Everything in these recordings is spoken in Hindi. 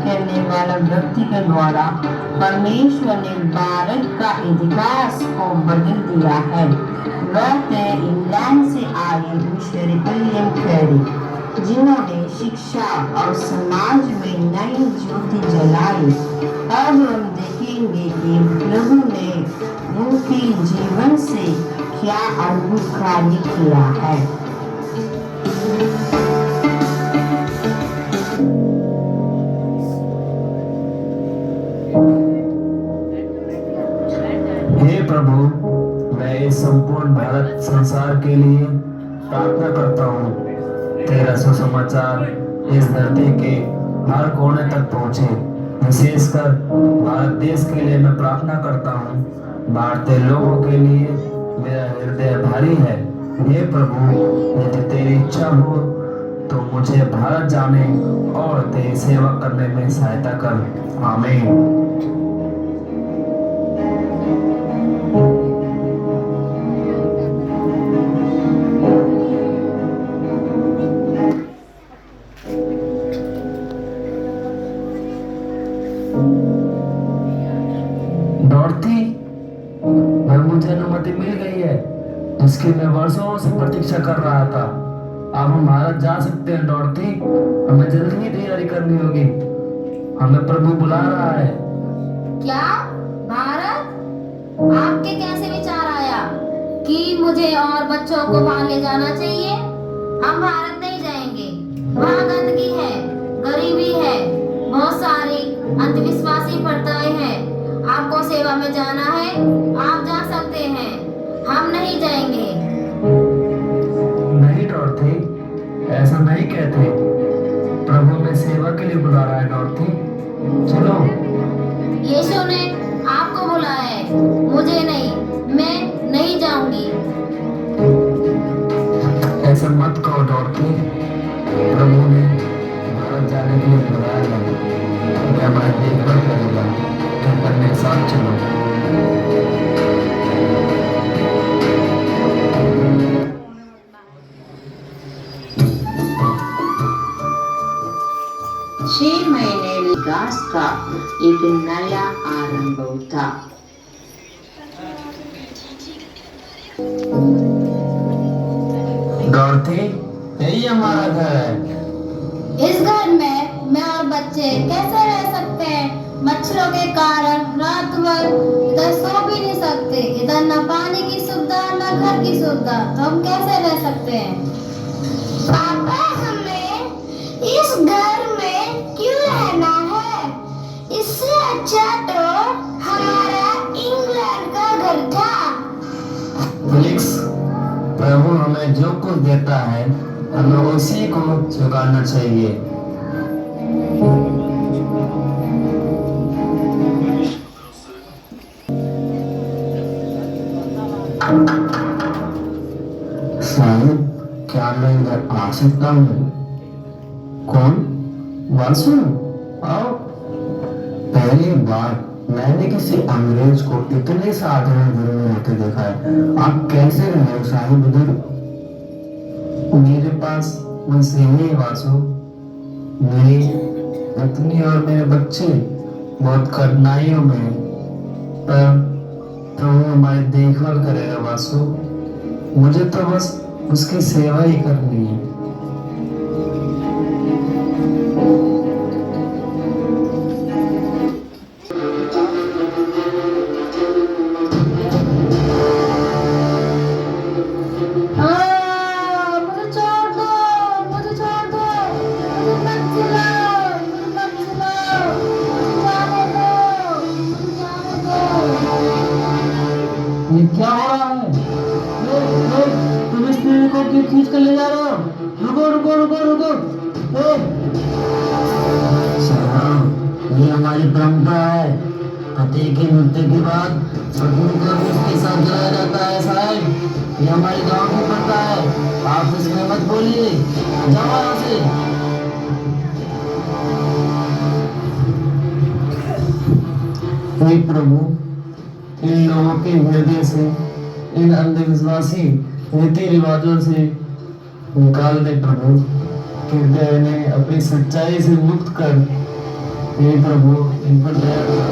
करने वाला व्यक्ति के द्वारा परमेश्वर ने भारत का इतिहास को बदल दिया है। वह थे इंग्लैंड से आए मिशनरी विलियम कैरी, जिन्होंने शिक्षा और समाज में नई ज्योति जलाई। अब हम देखेंगे कि प्रभु ने उनके जीवन से क्या अद्भुत कार्य किया है। हे प्रभु, मैं इस संपूर्ण भारत संसार के लिए प्रार्थना करता हूँ। तेरा सुसमाचार इस धरती के हर कोने तक पहुँचे। विशेषकर भारत देश के लिए मैं प्रार्थना करता हूँ। भारतीय लोगों के लिए मेरा हृदय भारी है। हे प्रभु, यदि तेरी इच्छा हो तो मुझे भारत जाने और तेरी सेवा करने में सहायता कर। आमीन। डॉर्थी, अब मुझे अनुमति मिल गई है जिसकी मैं वर्षों से प्रतीक्षा कर रहा था। अब हम भारत जा सकते हैं डॉर्थी। हमें जल्दी ही तैयारी करनी होगी। हमें प्रभु बुला रहा है। क्या भारत? आपके कैसे विचार आया कि मुझे और बच्चों को वहां ले जाना चाहिए? हम भारत नहीं जाएंगे। वहाँ गंदगी है, गरीबी है, बहुत सारी अंधविश्वासी प्रथाएं हैं। आपको सेवा में जाना है, आप जा सकते हैं, हम नहीं जाएंगे। नहीं डॉर्थी, ऐसा नहीं कहते। प्रभु हमें सेवा के लिए बुला रहा है डॉर्थी। चलो। यीशु ने आपको बुलाया है, मुझे नहीं। मैं नहीं जाऊंगी। ऐसा मत कहो डॉर्थी। प्रभु ने भारत जाने के लिए बुलाया है। मैं हमारी देखभाल करूंगा। तुम मेरे साथ चलो। छह महीने विकास का एक नया आरंभ था। डॉर्थी, यही हमारा घर है। इस घर में मैं और बच्चे कैसे रह सकते हैं? मच्छरों के कारण रात भर इधर सो भी नहीं सकते। इधर न पानी की सुविधा न घर की सुविधा, तो हम कैसे रह सकते हैं? पापा, हमें इस घर में क्यों रहना है? इससे अच्छा तो हमारा इंग्लैंड का घर था। फिलिक्स, प्रभु हमें जो कुछ देता है हमें उसी को स्वीकारना चाहिए। साहिब, क्या मैं इधर आ सकता हूँ? कौन? वासु, आओ। पहली बार मैंने किसी अंग्रेज को इतने साधारण घर में रहते देखा है। आप कैसे रहे हो साहिब इधर? मेरे पास बस यही है वासु। मेरी पत्नी और मेरे बच्चे बहुत कठिनाइयों में हैं, पर प्रभु हमारी देखभाल करेगा वासु। मुझे तो बस उसकी सेवा ही करनी है। ये क्या हो रहा है? तुम इस पेड़ को क्यों खींच कर ले जा रहे हो? रुको रुको रुको रुको। ये हमारी परंपरा है। पति की मृत्यु के बाद पत्नी को भी उसके साथ जलाया जाता है साहब। ये हमारे गांव की प्रथा है। आप इसमें मत बोलिए। जाओ यहाँ से। हे प्रभु, इन लोगों के हृदय से इन अंधविश्वासी रीति रिवाजों से निकाल दे प्रभु। कृपया इन्हें अपनी सच्चाई से मुक्त कर हे प्रभु इन पर दया करो।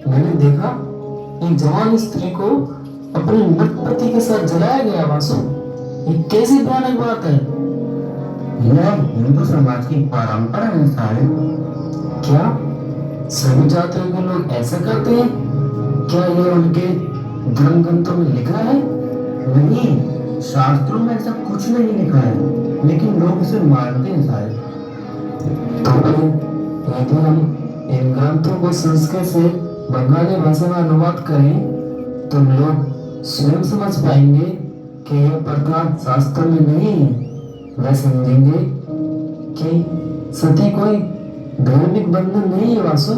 मैंने देखा एक जवान स्त्री को अपने मृत पति के साथ जलाया गया। वासु, ये कैसी भयानक बात है। यह हिंदू समाज की परंपरा है साहिब। क्या सभी जातियों के लोग ऐसा करते हैं? क्या यह उनके धर्म ग्रंथों में लिखा है? नहीं, शास्त्रों में ऐसा कुछ नहीं लिखा है, लेकिन लोग इसे मानते हैं साहिब। तो यदि हम इन ग्रंथों को संस्कृत से बंगाली भाषा में अनुवाद करें तो लोग स्वयं समझ पाएंगे कि यह प्रथा शास्त्र में नहीं है। वह समझेंगे कि सती कोई धार्मिक बंधन नहीं है। वासु,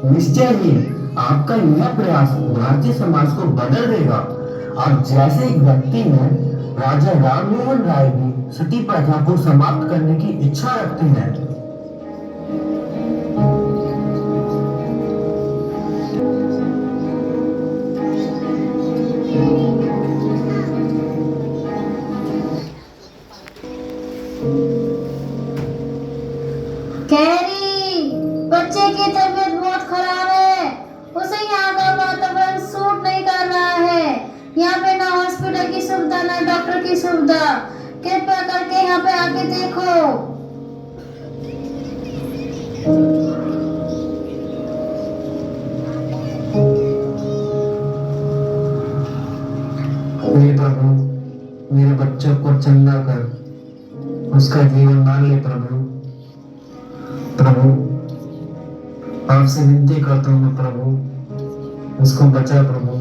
निश्चय ही आपका यह प्रयास भारतीय समाज को बदल देगा। और जैसे एक व्यक्ति ने राजा राममोहन राय भी सती प्रथा को समाप्त करने की इच्छा रखते हैं। कैरी, बच्चे की तबीयत बहुत खराब है। उसे यहाँ का वातावरण सूट नहीं कर रहा है। यहाँ पे ना हॉस्पिटल की सुविधा ना डॉक्टर की सुविधा। कृपया करके यहाँ पे आके देखो। हे प्रभु, मेरे बच्चे को चंगा कर, उसका जीवन दान ले प्रभु। प्रभु, आपसे विनती करता हूँ मैं प्रभु, उसको बचा प्रभु।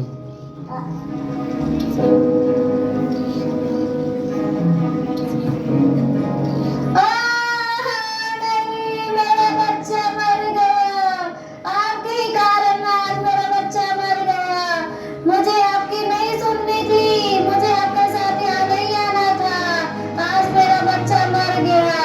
नहीं, मेरा बच्चा मर गया। आपके ही कारण आज मेरा बच्चा मर गया। मुझे आपकी नहीं सुननी थी। मुझे आपके साथ यहाँ नहीं आना था। आज मेरा बच्चा मर गया।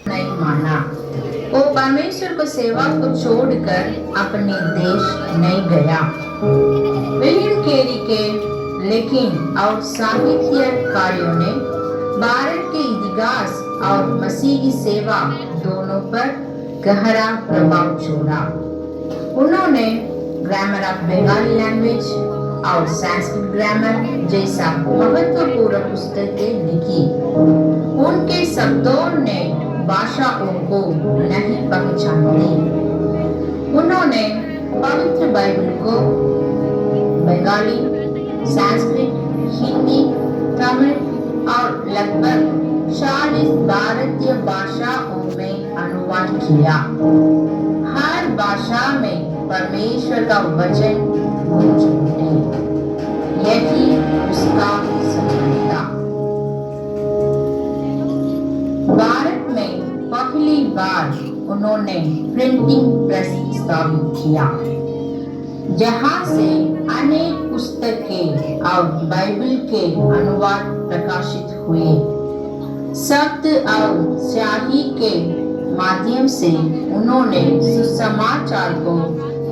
नहीं माना। वो परमेश्वर को सेवा को छोड़कर अपने देश नहीं गया। विलियम कैरी के लेखन और साहित्य कार्यों ने भारत के इतिहास और मसीही सेवा दोनों पर गहरा प्रभाव छोड़ा। उन्होंने ग्रामर ऑफ बंगाली लैंग्वेज और संस्कृत ग्रामर जैसा महत्वपूर्ण पुस्तकें लिखी। उनके शब्दों ने भाषाओं को नहीं पहचानती। उन्होंने पवित्र बाइबल को बंगाली, संस्कृत, हिंदी, तमिल और लगभग 40 भारतीय भाषाओं में अनुवाद किया। हर भाषा में परमेश्वर का वचन गूंज उठे। यही उसका सफलता। भारत में पहली बार उन्होंने प्रिंटिंग प्रेस स्थापित किया, जहां से अनेक पुस्तकें और बाइबल के अनुवाद प्रकाशित हुए। शब्द और स्याही के माध्यम से उन्होंने सुसमाचार को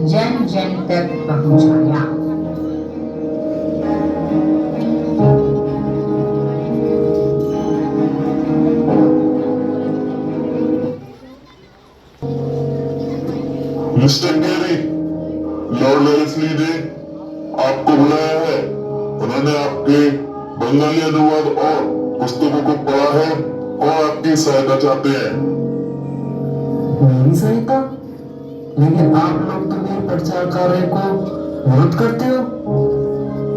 जन जन तक पहुंचाया। मिस्टर कैरी, लॉर्ड लेस्ली ने आपको बुलाया है। उन्होंने आपके बंगाली अनुवाद और पुस्तकों को पढ़ा है और आपकी सहायता चाहते हैं। मेरी सहायता? लेकिन आप लोग तो मेरे प्रचार कार्य को विरोध करते हो।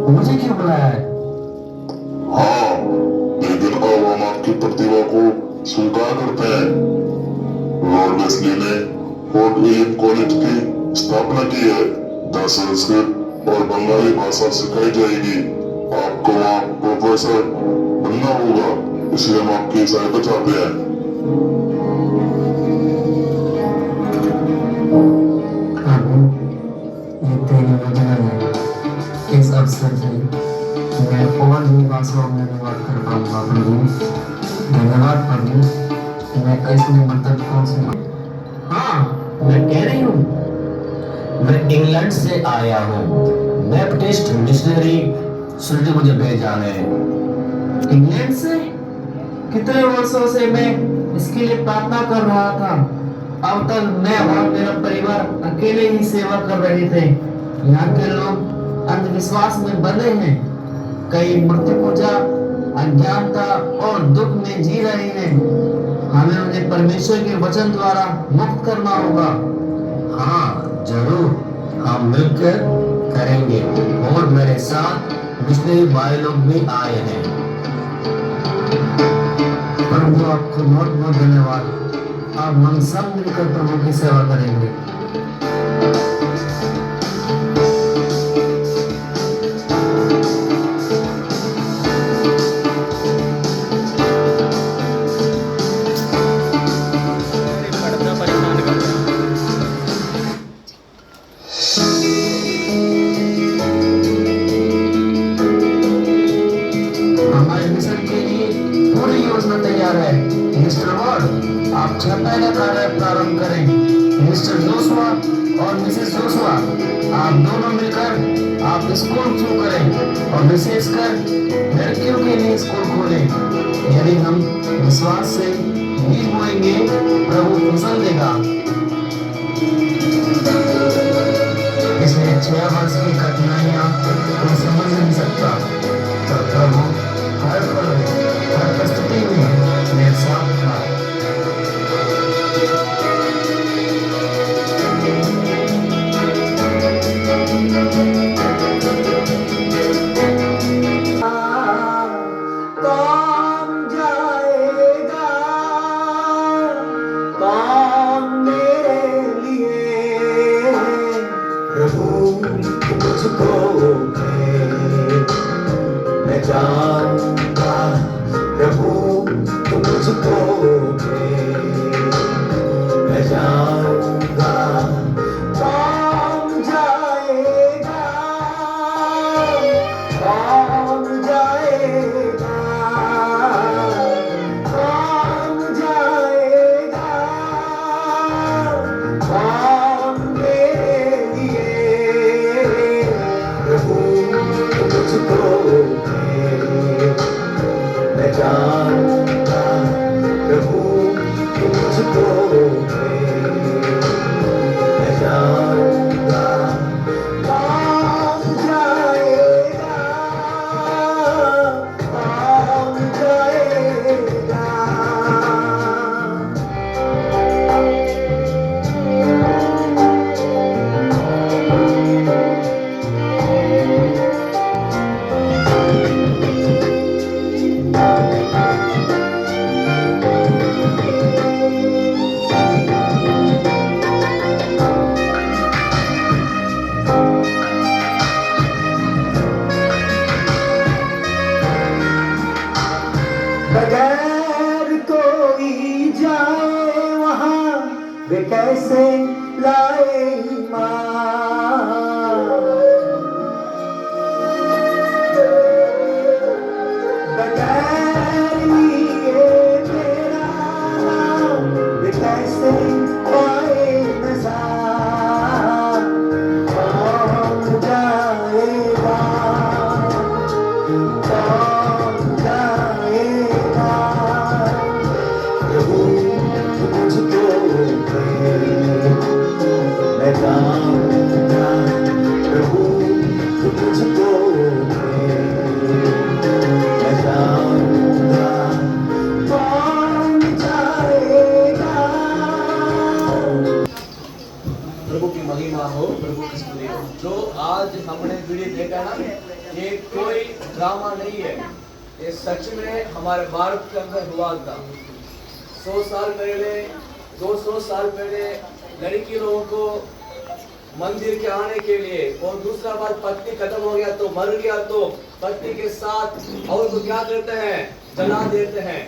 मुझे क्यों बुलाया है? हाँ, लेकिन अब हम आपकी प्रतिभा को स्वीकार करते हैं। लॉर्ड लेस्ली ने फोर्ट विलियम कॉलेज की स्थापना की है, जहाँ संस्कृत और बंगाली भाषा सिखाई जाएगी। आपको वहाँ प्रोफेसर बनना होगा, इसलिए हम आपकी सहायता चाहते हैं। प्रभु, ये तेरी योजना अवसर से मैं और भी भाषाओं में अनुवाद कर पाऊंगा प्रभु। धन्यवाद प्रभु। मैं इसमें मतलब कौन सी? हाँ, मैं कह रही हूँ मैं इंग्लैंड से आया हूँ। बैप्टिस्ट मिशनरी सुनने मुझे भेजा है। इंग्लैंड से? कितने वर्षों से मैं इसके लिए प्रार्थना कर रहा था। अब तक मैं और मेरा परिवार अकेले ही सेवा कर रहे थे। यहाँ के लोग अंधविश्वास में बंधे हैं। कई मूर्ति पूजा, अज्ञानता और दुख में जी रहे हैं। हमें उन्हें परमेश्वर के वचन द्वारा मुक्त करना होगा। हाँ जरूर, हम मिलकर करेंगे। और मेरे साथ मिशनरी भाई लोग भी आए हैं। प्रभु आपको बहुत बहुत धन्यवाद। अब हम सब मिलकर प्रभु की सेवा करेंगे। हमारे मिशन के लिए पूरी योजना तैयार है। मिस्टर वॉर्ड, आप छपाई का कार्य प्रारंभ करें। मिस्टर जोशुआ और मिसेस जोशुआ, आप दोनों मिलकर आप स्कूल शुरू करें और विशेषकर लड़कियों के लिए स्कूल खोलें। यदि हम विश्वास से बीज बोएंगे, प्रभु फसल देगा। इसमें 6 वर्ष की कठिनाइयां कोई समझ नहीं सकता, तो प्रभु हर पल हर परिस्थिति में मेरे साथ था। कौन जाएगा, कौन मेरे लिए? प्रभु मुझको मैं जानूंगा, प्रभु मुझको मैं जानूंगा। कौन जाएगा, कौन जाएगा, कौन जाएगा, कौन मेरे लिए? प्रभु मुझको मैं जानूंगा, प्रभु मुझको मैं जानूंगा। कौन जाएगा, कौन जाएगा? बगैर कोई जाए वहाँ वे कैसे लाए ईमान? बगैर लिए तेरा नाम वे कैसे पाए नज़ार? कौन जाएगा, कौन जाएगा? प्रभु मुझको मैं जानूंगा, प्रभु मुझको मैं जानूंगा। कौन जाएगा? प्रभु की महिमा हो, प्रभु की स्तुति हो। जो आज हमने वीडियो देखा ना, ये कोई ड्रामा नहीं है, ये सच में हमारे भारत के अंदर हुआ था। 100 साल पहले, 200 साल पहले लड़की लोगों को मंदिर के आने के लिए, और दूसरा बार पत्नी खत्म हो गया तो मर गया तो पत्नी के साथ और तो क्या करते हैं, जला देते हैं।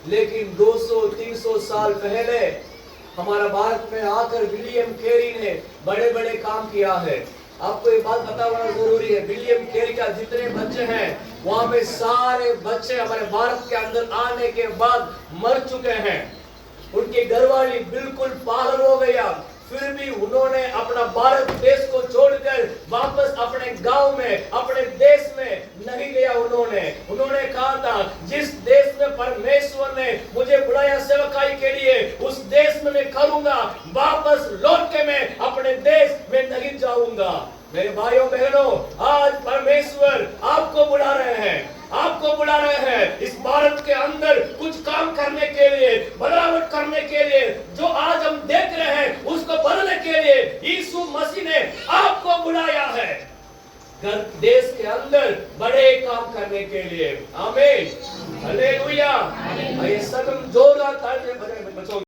लेकिन 200-300 साल पहले हमारा भारत में आकर विलियम कैरी ने बड़े बड़े काम किया है। आपको ये बात बताना जरूरी है, विलियम कैरी का जितने बच्चे हैं वहां पे सारे बच्चे हमारे भारत के अंदर आने के बाद मर चुके हैं। उनकी घरवाली बिल्कुल पागल हो गया, फिर भी उन्होंने अपना भारत देश को छोड़कर वापस अपने गांव में, अपने देश में नहीं गया। उन्होंने कहा था जिस देश में परमेश्वर ने मुझे बुलाया सेवकाई के लिए, उस देश में मैं करूंगा, वापस लौट के मैं अपने देश में नहीं जाऊंगा। मेरे भाइयों बहनों, आज परमेश्वर आपको बुला रहे हैं, आपको बुला रहे हैं इस भारत के अंदर कुछ काम करने के लिए, बदलाव करने के लिए। जो आज हम देख रहे हैं उसको बदलने के लिए यीशु मसीह ने आपको बुलाया है देश के अंदर बड़े काम करने के लिए। आमीन, हालेलुया। ये सब जोरदार तालियां बजाएं बच्चों।